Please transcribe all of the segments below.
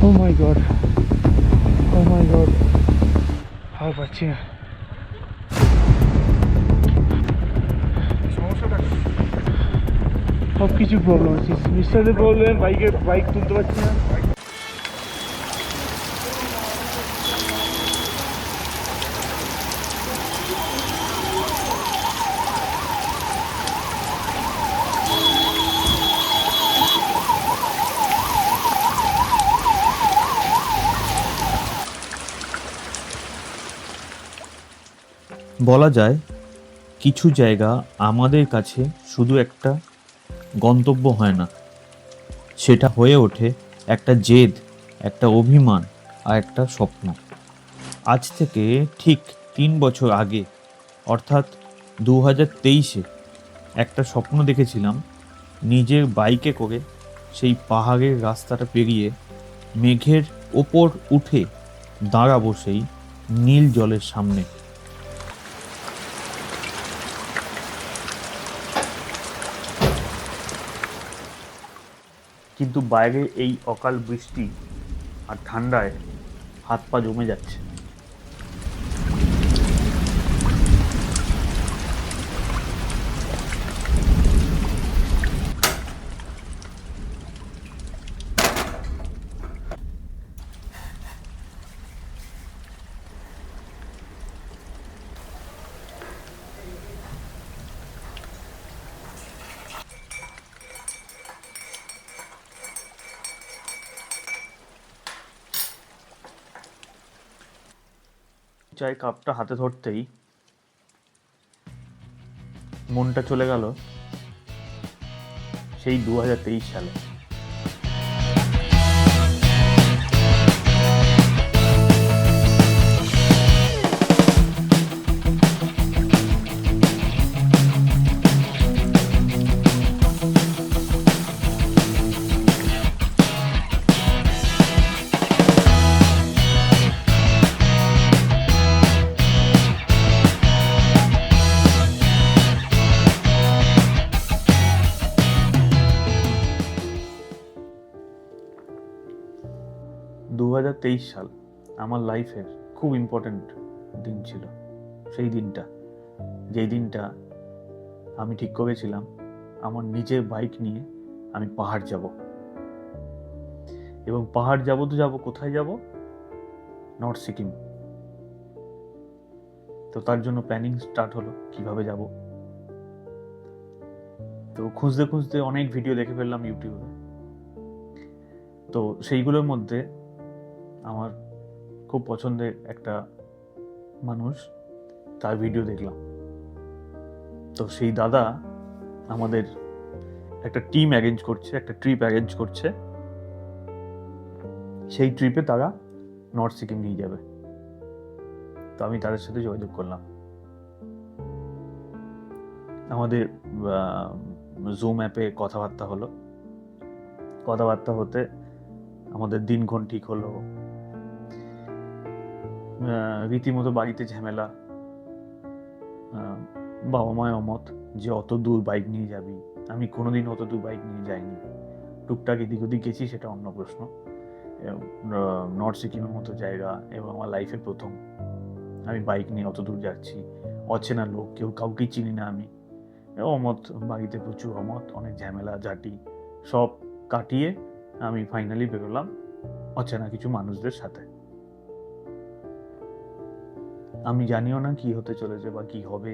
ও মাই god, ও মাই god, আর পাচ্ছি না। সমস্যাটা কি? সব কিছু প্রবলেম আছে, মিস্টারের প্রবলেম, বাইক তুলতে পারছি না। বলা যায় কিছু জায়গা আমাদের কাছে শুধু একটা গন্তব্য হয় না, সেটা হয়ে ওঠে একটা জেদ, একটা অভিমান আর একটা স্বপ্ন। আজ থেকে ঠিক 3 বছর আগে, অর্থাৎ 2023-এ একটা স্বপ্ন দেখেছিলাম, নিজের বাইকে করে সেই পাহাড়ের রাস্তাটা পেরিয়ে মেঘের ওপর উঠে দাঁড়াবো সেই নীল জলের সামনে। কিন্তু বাইরে এই অকাল বৃষ্টি আর ঠান্ডায় হাত পা জমে যাচ্ছে। চায়ের কাপটা হাতে ধরতেই মনটা চলে গেল সেই 2023 সালে। দু সাল আমার লাইফের খুব ইম্পর্ট্যান্ট দিন ছিল। সেই দিনটা, যেই দিনটা আমি ঠিক করেছিলাম আমার নিজের বাইক নিয়ে আমি পাহাড় যাব, এবং পাহাড় যাব তো যাব, কোথায় যাব? নর্থ সিকিম। তো তার জন্য প্ল্যানিং স্টার্ট হলো কিভাবে যাব। তো খুঁজতে খুঁজতে অনেক ভিডিও দেখে ফেললাম ইউটিউবে। তো সেইগুলোর মধ্যে আমার খুব পছন্দের একটা মানুষ, তার ভিডিও দেখলাম। তো সেই দাদা আমাদের একটা টিম অ্যারেঞ্জ করছে, একটা ট্রিপ অ্যারেঞ্জ করছে। সেই ট্রিপে তারা নর্থ সিকিম নিয়ে যাবে। তো আমি তাদের সাথে যোগাযোগ করলাম। আমাদের জুম অ্যাপে কথাবার্তা হলো। কথাবার্তা হতে আমাদের দিনক্ষণ ঠিক হলো। রীতিমতো বাড়িতে ঝামেলা। বাবা মায়ের অমত যে অত দূর বাইক নিয়ে যাবি, আমি কোনোদিন অত দূর বাইক নিয়ে যাইনি। টুকটাক এদিক ওদিক গেছি, সেটা অন্য প্রশ্ন। নর্থ সিকিমের মতো জায়গা এবং আমার লাইফের প্রথম আমি বাইক নিয়ে অত দূর যাচ্ছি, অচেনা লোক, কেউ কাউকেই চিনি না আমি। অমত, বাড়িতে প্রচুর অমত, অনেক ঝামেলা ঝাঁটি সব কাটিয়ে আমি ফাইনালি বেরোলাম অচেনা কিছু মানুষদের সাথে। আমি জানিও না কি হতে চলেছে বা কি হবে,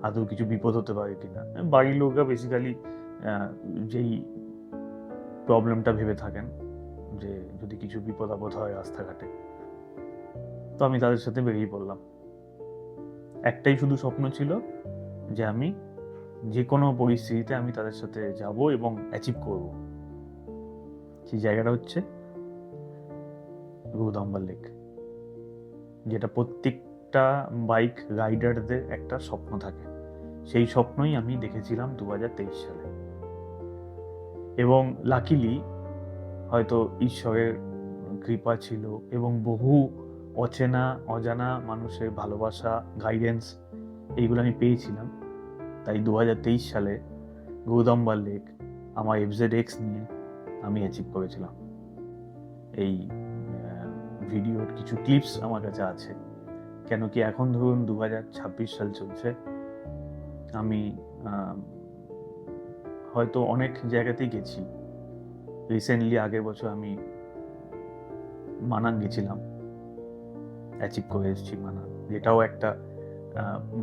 আদৌ কিছু বিপদ হতে পারে কিনা। বাড়ির লোকরা বেসিক্যালি যেই প্রবলেমটা ভেবে থাকেন যে যদি কিছু বিপদ আপদ হয় রাস্তাঘাটে। তো আমি তাদের সাথে বেরিয়ে পড়লাম। একটাই শুধু স্বপ্ন ছিল যে আমি যে কোনো পরিস্থিতিতে আমি তাদের সাথে যাব এবং অ্যাচিভ করব। সেই জায়গাটা হচ্ছে গৌদাম্বার লেক, যেটা প্রত্যেকটা বাইক রাইডারদের একটা স্বপ্ন থাকে। সেই স্বপ্নই আমি দেখেছিলাম 2023 সালে। এবং লাকিলি হয়তো ঈশ্বরের কৃপা ছিল এবং বহু অচেনা অজানা মানুষের ভালোবাসা, গাইডেন্স, এইগুলো আমি পেয়েছিলাম। তাই 2023 সালে গৌদাম্বার লেক আমার FZX নিয়ে আমি অ্যাচিভ করেছিলাম। এই ভিডিওর কিছু ক্লিপস আমার কাছে আছে। কেন কি এখন ধরুন 2026 সাল চলছে, আমি হয়তো অনেক জায়গাতেই গেছি। রিসেন্টলি আগের বছর আমি মানাং গেছিলাম, অ্যাচিভ করে এসেছি মানাং, যেটাও একটা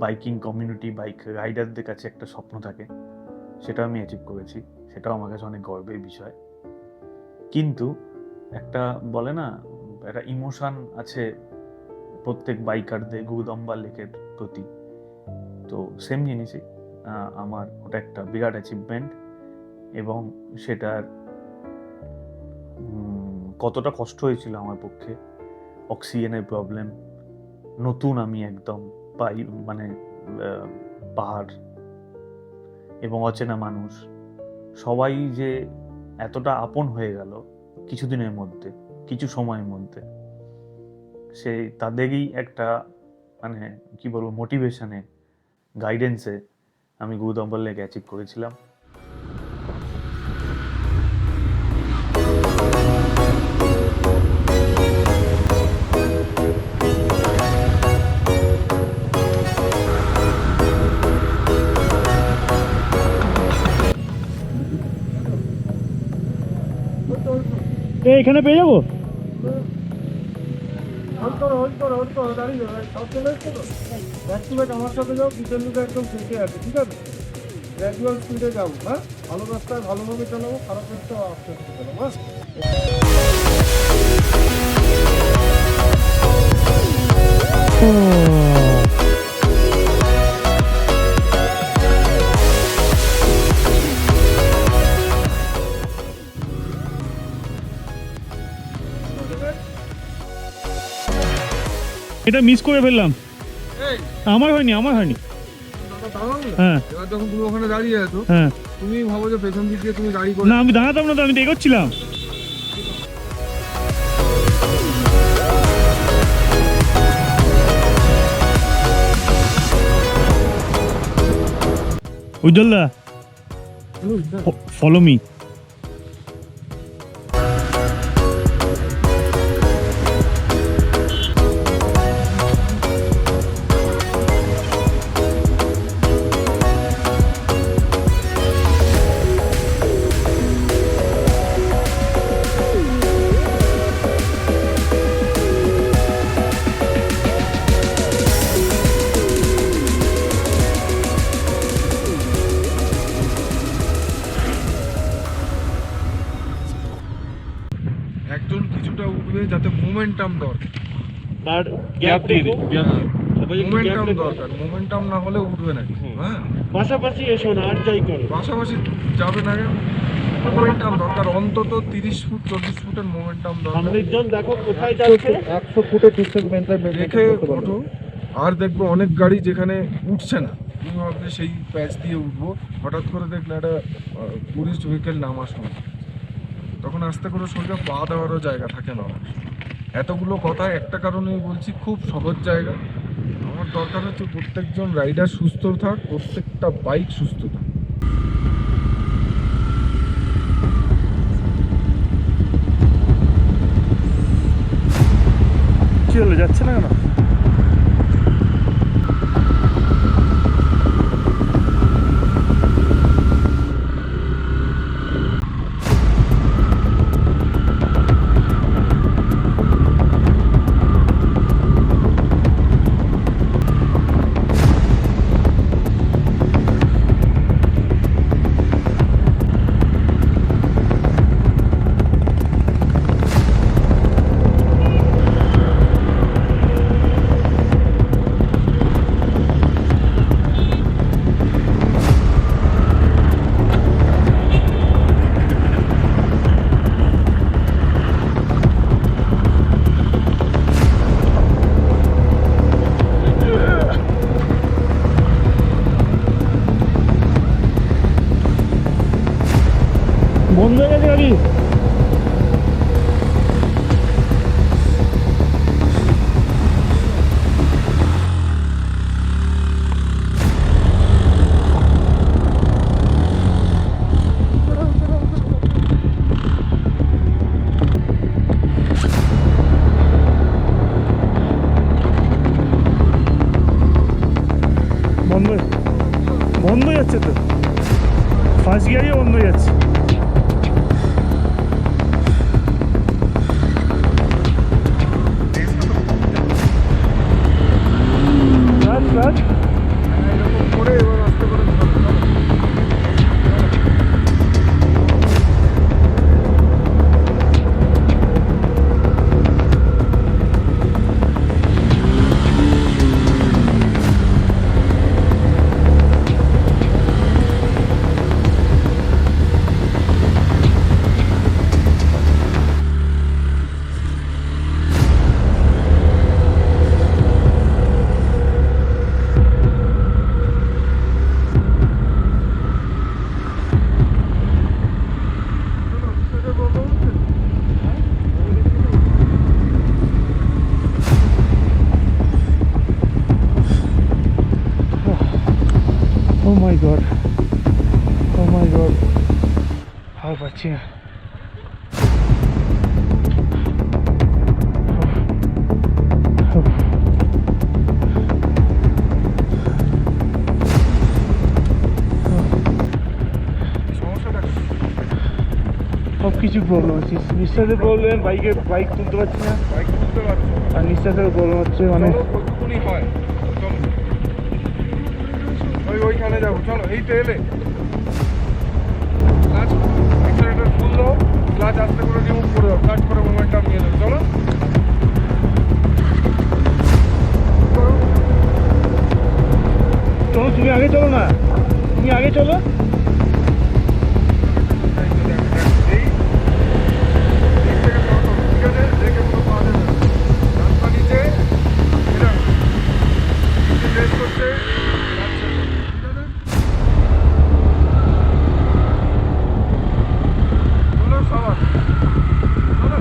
বাইকিং কমিউনিটি, বাইক রাইডারদের কাছে একটা স্বপ্ন থাকে, সেটাও আমি অ্যাচিভ করেছি। সেটাও আমার কাছে অনেক গর্বের বিষয়। কিন্তু একটা বলে না, একটা ইমোশন আছে প্রত্যেক বাইকারদের গুরুদম্বা লেকের প্রতি। তো সেম জিনিসই আমার ওটা একটা বিরাট অ্যাচিভমেন্ট, এবং সেটার কতটা কষ্ট হয়েছিল আমার পক্ষে। অক্সিজেনের প্রবলেম, নতুন আমি একদম মানে পাহাড় এবং অচেনা মানুষ, সবাই যে এতটা আপন হয়ে গেল কিছুদিনের মধ্যে, কিছু সময়ের মধ্যে, সেই তাদেরই একটা মানে কি বলবো মোটিভেশনে, গাইডেন্সে আমি গুরুদম্বা লেক অ্যাচিভ করেছিলাম। এখানে পেয়ে যাবো? আমার সাথে যাও, পিছন দিকে একদম ফেঁকে আছে, ঠিক আছে? গ্র্যাজুয়াল স্পিডে যাবো, হ্যাঁ? ভালো রাস্তায় ভালোভাবে চালাবো, খারাপ রাস্তায় আস্তে আস্তে চালাবো, হ্যাঁ? এটা মিস করে ফেললাম। এই, আমার হয়নি। দাদা দাঁড়াও না। হ্যাঁ এবার যখন তুমি ওখানে দাঁড়িয়ে আছো, হ্যাঁ, তুমি ভাবো যে পেছন দিক দিয়ে তুমি গাড়ি করে না আমি দাঁড়াতাম না তো, আমি তো এগোচ্ছিলাম। উজ্জ্বলদা, ফলো মি। একজন কিছুটা উঠবে, যাতে মোমেন্টাম দরকার। আর গ্যাপ দিয়ে দিই, মোমেন্টাম দরকার, মোমেন্টাম না হলে উঠবে না, হ্যাঁ? পাশাপাশি এসো না, আর যাই করো। পাশাপাশি যাবে না, মোমেন্টাম দরকার, অন্তত 30 ফুট 40 ফুটের মোমেন্টাম দরকার। সামনের জন দেখো কোথায় যাচ্ছে, 100 ফুটের ডিস্টেন্স মেনটেন রেখে ওঠো। আর দেখবো অনেক গাড়ি যেখানে উঠছে না, তুমি ভাবলে সেই প্যাচ দিয়ে উঠবো, হঠাৎ করে দেখলে একটা টুরিস্ট ভেহিকেল নামার সময়, তখন আস্তে করে সোজা পা দেওয়ারও জায়গা থাকে না। এতগুলো কথা একটা কারণেই বলছি, খুব সহজ জায়গা। আমার দরকার হচ্ছে প্রত্যেকজন রাইডার সুস্থ থাক, প্রত্যেকটা বাইক সুস্থ থাক। কি হলো, যাচ্ছে না কেন? গিয়ারই বন্ধ হয়ে যাচ্ছে। ক্লাচ ক্লাচ এরকম করে এবার আস্তে করে চলো, চলো। Oh my god. Oh my god. আর পাচ্ছি না। সমস্যাটা কি? সব কিছু প্রবলেম হচ্ছে, নিঃশ্বাসের প্রবলেম, বাইক তুলতে পারছি না, বাইক তুলতে পারছো না? আর নিঃশ্বাসের প্রবলেম হচ্ছে মানে। চলো, ওইটুকুনি হয়, চলো। ওইখানে যাবো, চলো। এই তো এলে। ক্লাচ এক্সেলেটর ফুল দাও, ক্লাচ আস্তে করে রিমুভ করে দাও, কাট করে মোমেন্টাম নিয়ে দাও, চলো। করো। চলো তুমি আগে চলো না, তুমি আগে চলো। এই তো দেখো, দেখো, এই দিক থেকে শর্ট হবে, ঠিক আছে? দেখে পুরো পা দেবে না। ডান পা নিচে, এরকম। নিচে রেস করছে, ক্লাচ ছেড়ে দাও, ঠিক আছে? চলো সবার, চলো।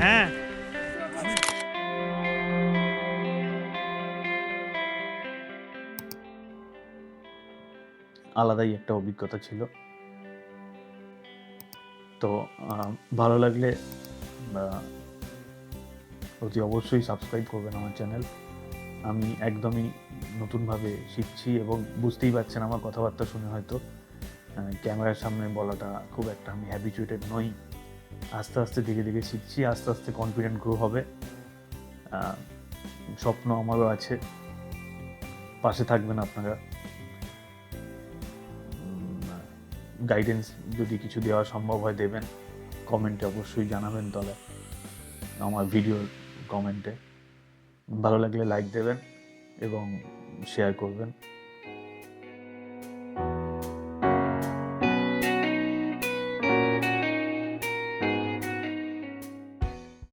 হ্যাঁ আলাদাই একটা অভিজ্ঞতা ছিল। তো ভালো লাগলে অতি অবশ্যই সাবস্ক্রাইব করবেন আমার চ্যানেল। আমি একদমই নতুনভাবে শিখছি এবং বুঝতেই পারছেন আমার কথাবার্তা শুনে হয়তো ক্যামেরার সামনে বলাটা খুব একটা আমি হ্যাবিচুয়েটেড নই। আস্তে আস্তে ধীরে ধীরে শিখছি, আস্তে আস্তে কনফিডেন্ট গ্রো হবে। স্বপ্ন আমারও আছে, পাশে থাকবেন আপনারা। গাইডেন্স যদি কিছু দেওয়া সম্ভব হয় দেবেন, কমেন্টে অবশ্যই জানাবেন। তাহলে আমার ভিডিওর কমেন্টে ভালো লাগলে লাইক দেবেন এবং শেয়ার করবেন।